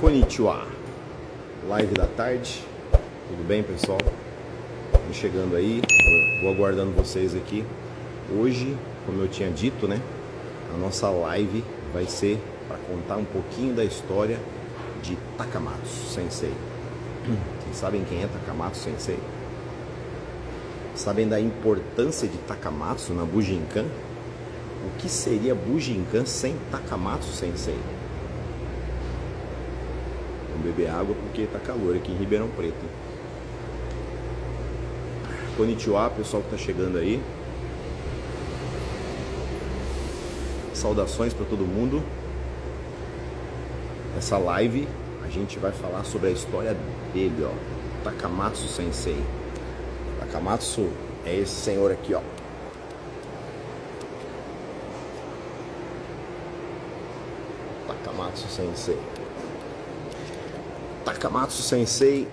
Konnichiwa, live da tarde, tudo bem pessoal? Estamos chegando aí, vou aguardando vocês aqui. Hoje, como eu tinha dito, né, a nossa live vai ser para contar um pouquinho da história de Takamatsu Sensei. Vocês sabem quem é Takamatsu Sensei? Sabem da importância de Takamatsu na Bujinkan? O que seria Bujinkan sem Takamatsu Sensei? Vamos beber água porque tá calor aqui em Ribeirão Preto. Konnichiwa, pessoal que tá chegando aí. Saudações para todo mundo. Nessa live a gente vai falar sobre a história dele, ó, Takamatsu Sensei. Takamatsu é esse senhor aqui, ó. Takamatsu Sensei. Takamatsu Sensei,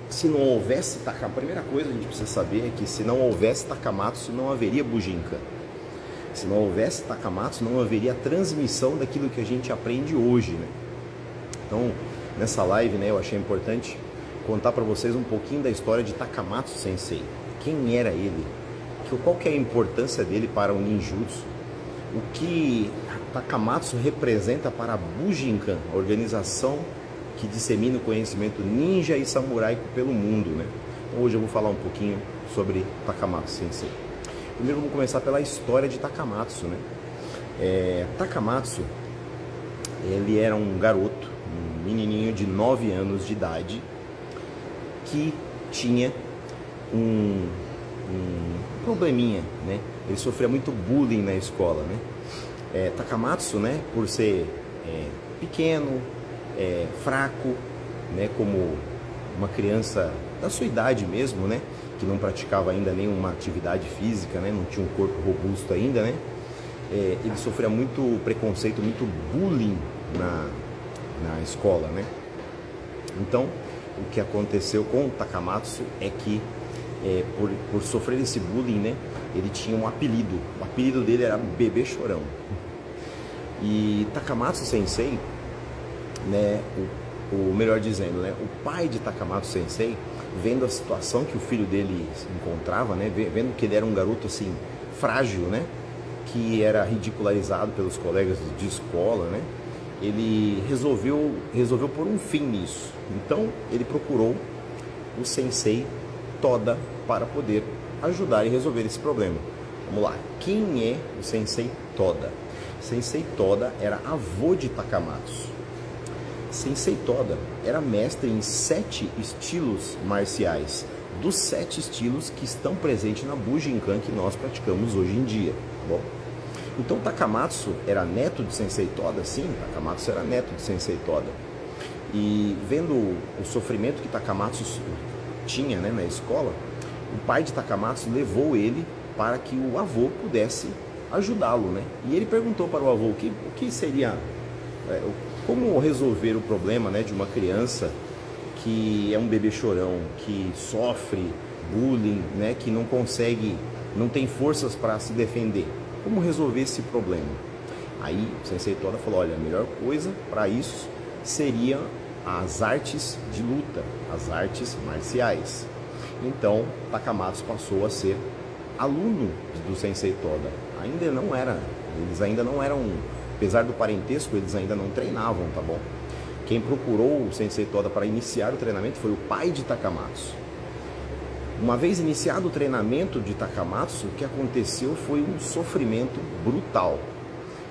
se não houvesse Takamatsu, a primeira coisa que a gente precisa saber é que se não houvesse Takamatsu, não haveria Bujinkan. Se não houvesse Takamatsu, não haveria transmissão daquilo que a gente aprende hoje, né? Então, nessa live, né, eu achei importante contar para vocês um pouquinho da história de Takamatsu Sensei. Quem era ele? Qual que é a importância dele para o ninjutsu? O que Takamatsu representa para a Bujinkan, a organização que dissemina o conhecimento ninja e samuraico pelo mundo, né? Então, hoje eu vou falar um pouquinho sobre Takamatsu Sensei. Primeiro vamos começar pela história de Takamatsu, né? Takamatsu, ele era um garoto, um menininho de 9 anos de idade que tinha um probleminha, né? Ele sofria muito bullying na escola, né? Takamatsu, né, por ser pequeno, fraco, né, como uma criança da sua idade mesmo, né, que não praticava ainda nenhuma atividade física, né, não tinha um corpo robusto ainda, né, ele sofria muito preconceito, muito bullying na escola, né. Então, o que aconteceu com o Takamatsu é que, por sofrer esse bullying, né, ele tinha um apelido. O apelido dele era Bebê Chorão. E Takamatsu Sensei, né, o melhor dizendo, né, o pai de Takamatsu Sensei, vendo a situação que o filho dele se encontrava, né, vendo que ele era um garoto assim frágil, né, que era ridicularizado pelos colegas de escola, né, ele resolveu pôr um fim nisso. Então ele procurou o Sensei Toda para poder ajudar e resolver esse problema. Vamos lá, quem é o Sensei Toda? Sensei Toda era avô de Takamatsu. Sensei Toda era mestre em 7 estilos marciais, dos 7 estilos que estão presentes na Bujinkan que nós praticamos hoje em dia. Bom, então Takamatsu era neto de Sensei Toda? Sim, Takamatsu era neto de Sensei Toda. E vendo o sofrimento que Takamatsu tinha, né, na escola, o pai de Takamatsu levou ele para que o avô pudesse ajudá-lo, né? E ele perguntou para o avô o que seria, como resolver o problema, né, de uma criança que é um bebê chorão, que sofre bullying, né, que não consegue, não tem forças para se defender. Como resolver esse problema? Aí o Sensei Toda falou, olha, a melhor coisa para isso seria as artes de luta, as artes marciais. Então Takamatsu passou a ser aluno do Sensei Toda. Eles ainda não eram, apesar do parentesco, eles ainda não treinavam, tá bom? Quem procurou o Sensei Toda para iniciar o treinamento foi o pai de Takamatsu. Uma vez iniciado o treinamento de Takamatsu, o que aconteceu foi um sofrimento brutal.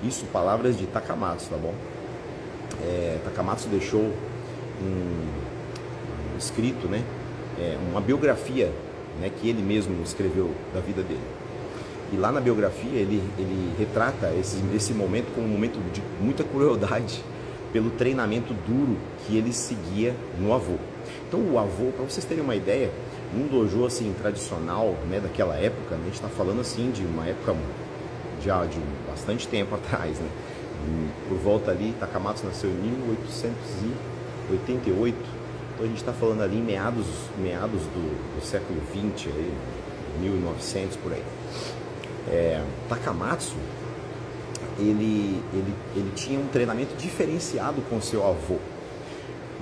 Isso, palavras de Takamatsu, tá bom? Takamatsu deixou um escrito, né? Uma biografia, né, que ele mesmo escreveu da vida dele. E lá na biografia ele retrata esse momento como um momento de muita crueldade pelo treinamento duro que ele seguia no avô. Então o avô, para vocês terem uma ideia, num dojo assim tradicional, né, daquela época, né, a gente está falando assim de uma época já de bastante tempo atrás, né? Por volta ali, Takamatsu nasceu em 1888, então a gente está falando ali em meados do século XX, aí, 1900 por aí. Takamatsu, ele tinha um treinamento diferenciado com seu avô.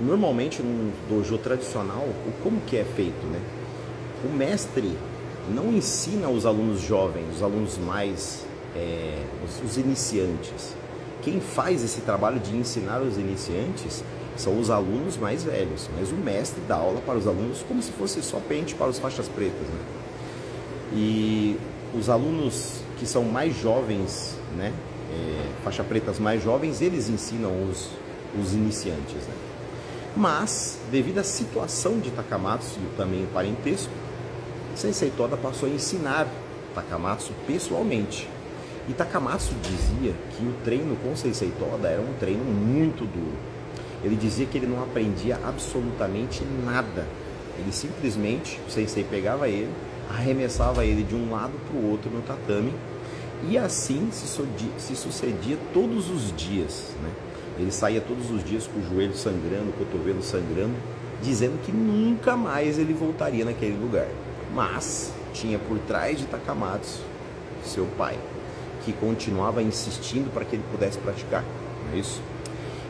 Normalmente num dojo tradicional, como que é feito, né? O mestre não ensina os alunos jovens, os alunos mais, os iniciantes. Quem faz esse trabalho de ensinar os iniciantes são os alunos mais velhos, mas o mestre dá aula para os alunos como se fosse só pente para os faixas pretas, né? E os alunos que são mais jovens, né, faixa pretas mais jovens, eles ensinam os iniciantes, né? Mas, devido à situação de Takamatsu e também o parentesco, Sensei Toda passou a ensinar Takamatsu pessoalmente. E Takamatsu dizia que o treino com Sensei Toda era um treino muito duro. Ele dizia que ele não aprendia absolutamente nada. Ele simplesmente, o Sensei pegava ele, arremessava ele de um lado para o outro no tatame, e assim se sucedia todos os dias, né? Ele saía todos os dias com o joelho sangrando, o cotovelo sangrando, dizendo que nunca mais ele voltaria naquele lugar. Mas tinha por trás de Takamatsu seu pai, que continuava insistindo para que ele pudesse praticar, não é isso?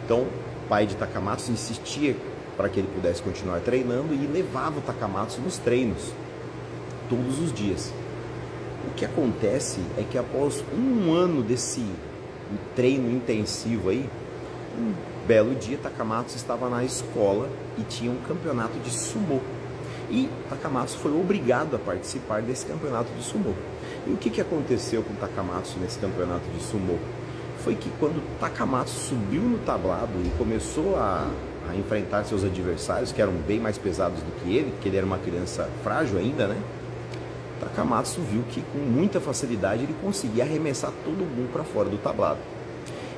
Então, o pai de Takamatsu insistia para que ele pudesse continuar treinando e levava o Takamatsu nos treinos todos os dias. O que acontece é que após um ano desse treino intensivo aí, um belo dia Takamatsu estava na escola e tinha um campeonato de sumô. E Takamatsu foi obrigado a participar desse campeonato de sumô. E o que aconteceu com Takamatsu nesse campeonato de sumô? Foi que quando Takamatsu subiu no tablado e começou a enfrentar seus adversários, que eram bem mais pesados do que ele, porque ele era uma criança frágil ainda, né? Takamatsu viu que com muita facilidade ele conseguia arremessar todo mundo para fora do tablado.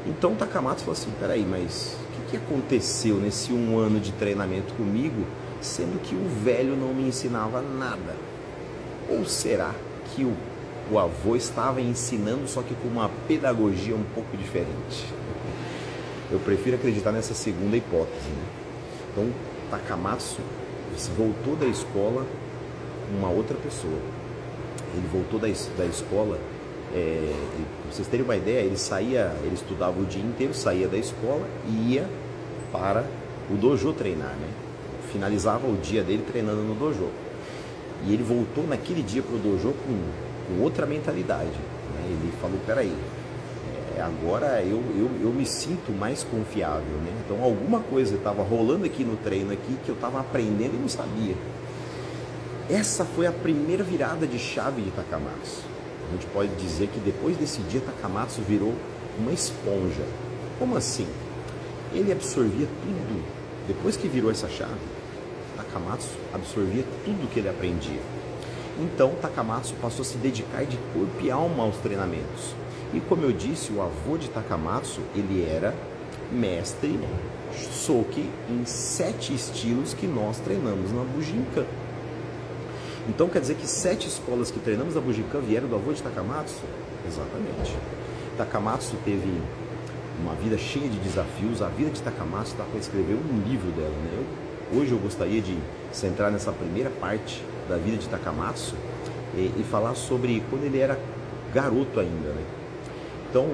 Então Takamatsu falou assim, peraí, mas o que aconteceu nesse um ano de treinamento comigo, sendo que o velho não me ensinava nada? Ou será que o avô estava ensinando, só que com uma pedagogia um pouco diferente? Eu prefiro acreditar nessa segunda hipótese, né? Então Takamatsu voltou da escola uma outra pessoa. Ele voltou da escola, pra vocês terem uma ideia, ele estudava o dia inteiro, saía da escola e ia para o dojo treinar, né? Finalizava o dia dele treinando no dojo. E ele voltou naquele dia para o dojo com outra mentalidade, né? Ele falou, peraí, agora eu me sinto mais confiável, né? Então alguma coisa estava rolando aqui no treino aqui que eu estava aprendendo e não sabia. Essa foi a primeira virada de chave de Takamatsu. A gente pode dizer que depois desse dia Takamatsu virou uma esponja. Como assim? Ele absorvia tudo. Depois que virou essa chave, Takamatsu absorvia tudo que ele aprendia. Então Takamatsu passou a se dedicar de corpo e alma aos treinamentos. E como eu disse, o avô de Takamatsu, ele era mestre Soki em 7 estilos que nós treinamos na Bujinkan. Então quer dizer que 7 escolas que treinamos na Bujinkan vieram do avô de Takamatsu? Exatamente. Takamatsu teve uma vida cheia de desafios. A vida de Takamatsu está para escrever um livro dela, né? Hoje eu gostaria de centrar nessa primeira parte da vida de Takamatsu e falar sobre quando ele era garoto ainda, né? Então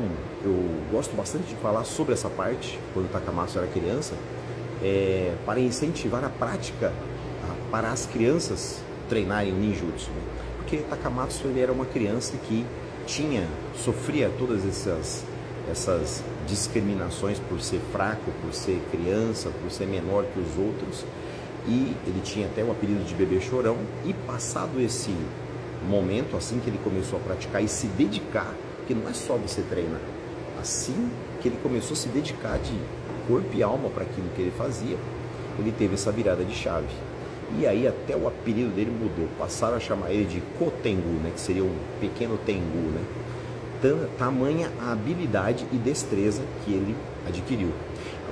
eu gosto bastante de falar sobre essa parte, quando Takamatsu era criança, para incentivar a prática para as crianças treinarem ninjutsu, né? Porque Takamatsu ele era uma criança que sofria todas essas discriminações por ser fraco, por ser criança, por ser menor que os outros, e ele tinha até o apelido de bebê chorão. E passado esse momento, assim que ele começou a praticar e se dedicar, porque não é só você treinar, assim que ele começou a se dedicar de corpo e alma para aquilo que ele fazia, ele teve essa virada de chave. E aí até o apelido dele mudou, passaram a chamar ele de Kotengu, né, que seria um pequeno Tengu, né? Tamanha a habilidade e destreza que ele adquiriu.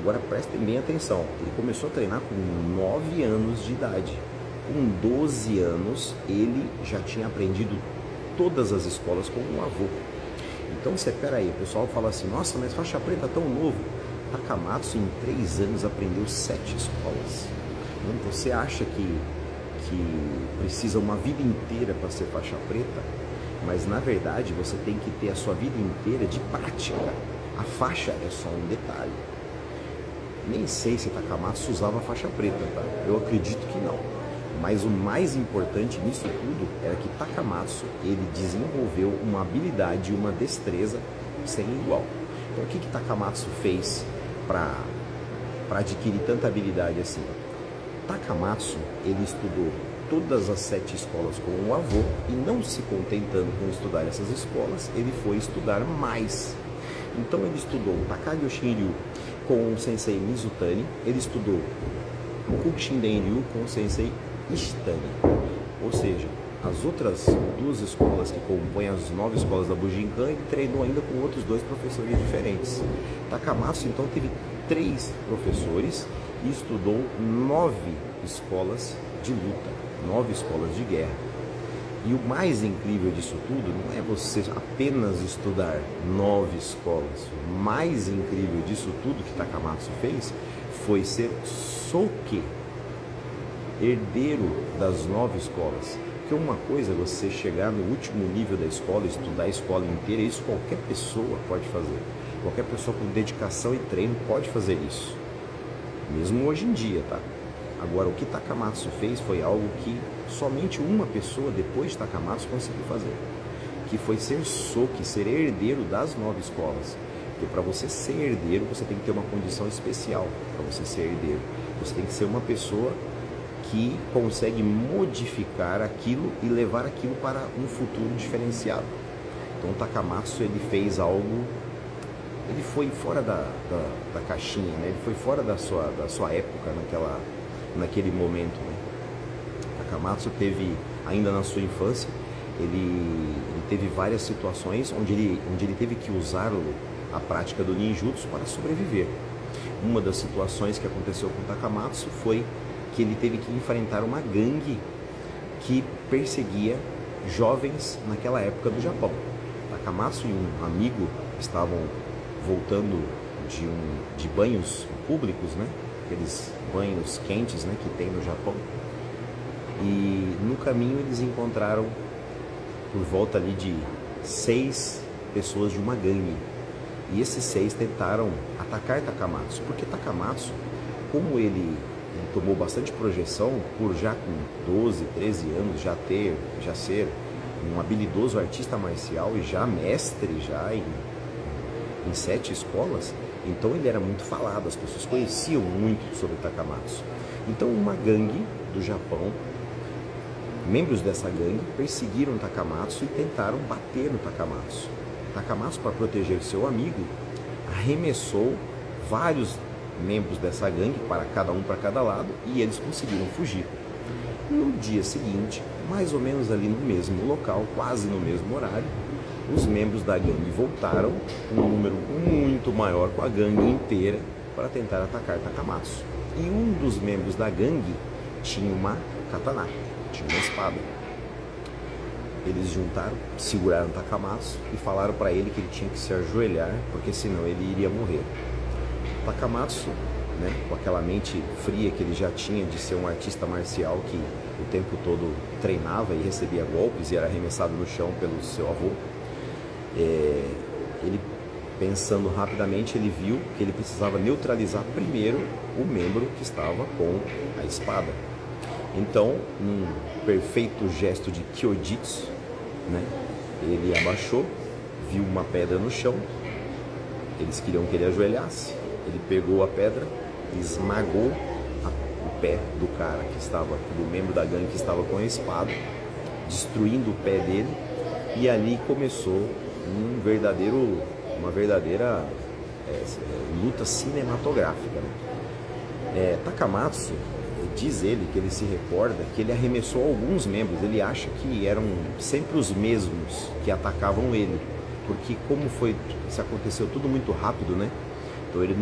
Agora prestem bem atenção, ele começou a treinar com 9 anos de idade. Com 12 anos ele já tinha aprendido todas as escolas com o avô. Então você, peraí, o pessoal fala assim, nossa, mas faixa preta tão novo. Takamatsu em 3 anos aprendeu 7 escolas. Você acha que precisa uma vida inteira para ser faixa preta? Mas na verdade você tem que ter a sua vida inteira de prática. A faixa é só um detalhe. Nem sei se Takamatsu usava faixa preta, tá? Eu acredito que não. Mas o mais importante nisso tudo era que Takamatsu, ele desenvolveu uma habilidade e uma destreza sem igual. Então o que Takamatsu fez para adquirir tanta habilidade assim? Takamatsu, ele estudou todas as 7 escolas com o avô e não se contentando com estudar essas escolas, ele foi estudar mais. Então ele estudou o Takagi Shinryu com o sensei Mizutani, ele estudou o Kukushinden Ryu com o sensei Ishitani. Ou seja, as outras 2 escolas que compõem as 9 escolas da Bujinkan, ele treinou ainda com outros 2 professores diferentes. Takamatsu então teve 3 professores e estudou 9 escolas de luta, 9 escolas de guerra. E o mais incrível disso tudo não é você apenas estudar 9 escolas. O mais incrível disso tudo que Takamatsu fez foi ser Soke, herdeiro das 9 escolas. Porque uma coisa é você chegar no último nível da escola, estudar a escola inteira, isso qualquer pessoa pode fazer. Qualquer pessoa com dedicação e treino pode fazer isso. Mesmo hoje em dia, tá? Agora, o que Takamatsu fez foi algo que somente uma pessoa depois de Takamatsu conseguiu fazer, que foi ser Soke, ser herdeiro das 9 escolas. Porque para você ser herdeiro, você tem que ter uma condição especial para você ser herdeiro. Você tem que ser uma pessoa que consegue modificar aquilo e levar aquilo para um futuro diferenciado. Então, Takamatsu, ele fez algo, ele foi fora da caixinha, né? Ele foi fora da sua época naquele momento, né? Takamatsu teve, ainda na sua infância, ele teve várias situações onde ele teve que usar a prática do ninjutsu para sobreviver. Uma das situações que aconteceu com Takamatsu foi que ele teve que enfrentar uma gangue que perseguia jovens naquela época do Japão. Takamatsu e um amigo estavam voltando de banhos públicos, né? Aqueles banhos quentes, né, que tem no Japão. E no caminho eles encontraram por volta ali de 6 pessoas de uma gangue. E esses 6 tentaram atacar Takamatsu, porque Takamatsu, como ele tomou bastante projeção por já com 12, 13 anos já ser um habilidoso artista marcial e já mestre já em 7 escolas, então ele era muito falado, as pessoas conheciam muito sobre Takamatsu. Então uma gangue do Japão, membros dessa gangue, perseguiram Takamatsu e tentaram bater no Takamatsu. Takamatsu, para proteger seu amigo, arremessou vários membros dessa gangue, para cada lado, e eles conseguiram fugir. No dia seguinte, mais ou menos ali no mesmo local, quase no mesmo horário, os membros da gangue voltaram, um número muito maior, com a gangue inteira, para tentar atacar Takamatsu. E um dos membros da gangue tinha uma katana, tinha uma espada. Eles juntaram, seguraram Takamatsu e falaram para ele que ele tinha que se ajoelhar, porque senão ele iria morrer. Takamatsu, né, com aquela mente fria que ele já tinha de ser um artista marcial que o tempo todo treinava e recebia golpes e era arremessado no chão pelo seu avô, ele, pensando rapidamente, ele viu que ele precisava neutralizar primeiro o membro que estava com a espada. Então, num perfeito gesto de Kyojitsu, né, ele abaixou, viu uma pedra no chão, eles queriam que ele ajoelhasse, ele pegou a pedra e esmagou o pé do cara que estava, do membro da gangue que estava com a espada, destruindo o pé dele, e ali começou uma verdadeira luta cinematográfica, né? Takamatsu, diz ele que ele se recorda que ele arremessou alguns membros, ele acha que eram sempre os mesmos que atacavam ele, porque como isso aconteceu tudo muito rápido, né? Então ele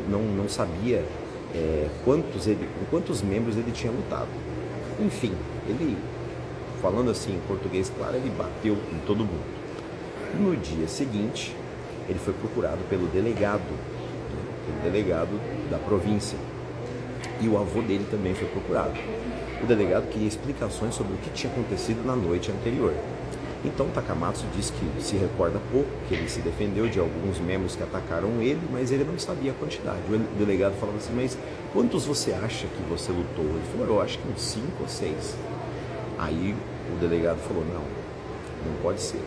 não sabia com quantos membros ele tinha lutado. Enfim, ele, falando assim em português claro, ele bateu em todo mundo. No dia seguinte, ele foi procurado pelo delegado da província. E o avô dele também foi procurado. O delegado queria explicações sobre o que tinha acontecido na noite anterior. Então Takamatsu diz que se recorda pouco, que ele se defendeu de alguns membros que atacaram ele, mas ele não sabia a quantidade. O delegado falava assim, mas quantos você acha que você lutou? Ele falou, eu acho que uns 5 ou 6. Aí o delegado falou, não pode ser,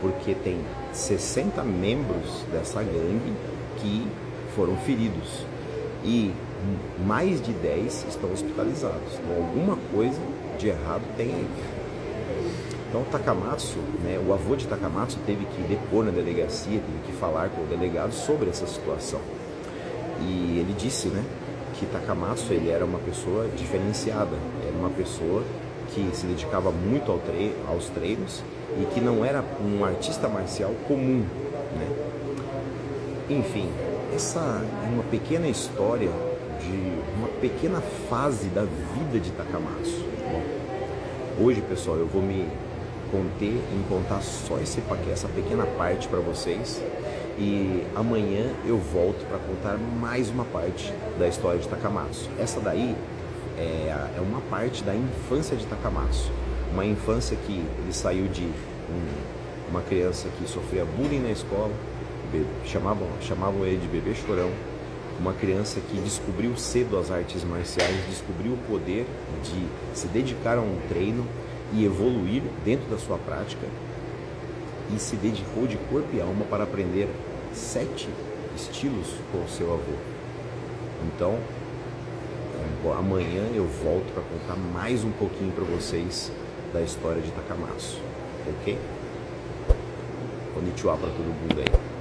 porque tem 60 membros dessa gangue que foram feridos e mais de 10 estão hospitalizados. Então alguma coisa de errado tem aí. Então Takamatsu, né, o avô de Takamatsu teve que depor na delegacia, teve que falar com o delegado sobre essa situação. E ele disse, né, que Takamatsu ele era uma pessoa diferenciada, era uma pessoa que se dedicava muito aos treinos e que não era um artista marcial comum, né? Enfim, essa é uma pequena história de uma pequena fase da vida de Takamatsu. Bom, hoje, pessoal, eu vou me conter em contar só essa pequena parte para vocês e amanhã eu volto para contar mais uma parte da história de Takamatsu. Essa daí é uma parte da infância de Takamatsu, uma infância que ele saiu de uma criança que sofria bullying na escola, chamavam ele de bebê chorão, uma criança que descobriu cedo as artes marciais, descobriu o poder de se dedicar a um treino e evoluir dentro da sua prática e se dedicou de corpo e alma para aprender 7 estilos com o seu avô. Então, amanhã eu volto para contar mais um pouquinho para vocês da história de Takamatsu, ok? Konnichiwa para todo mundo aí.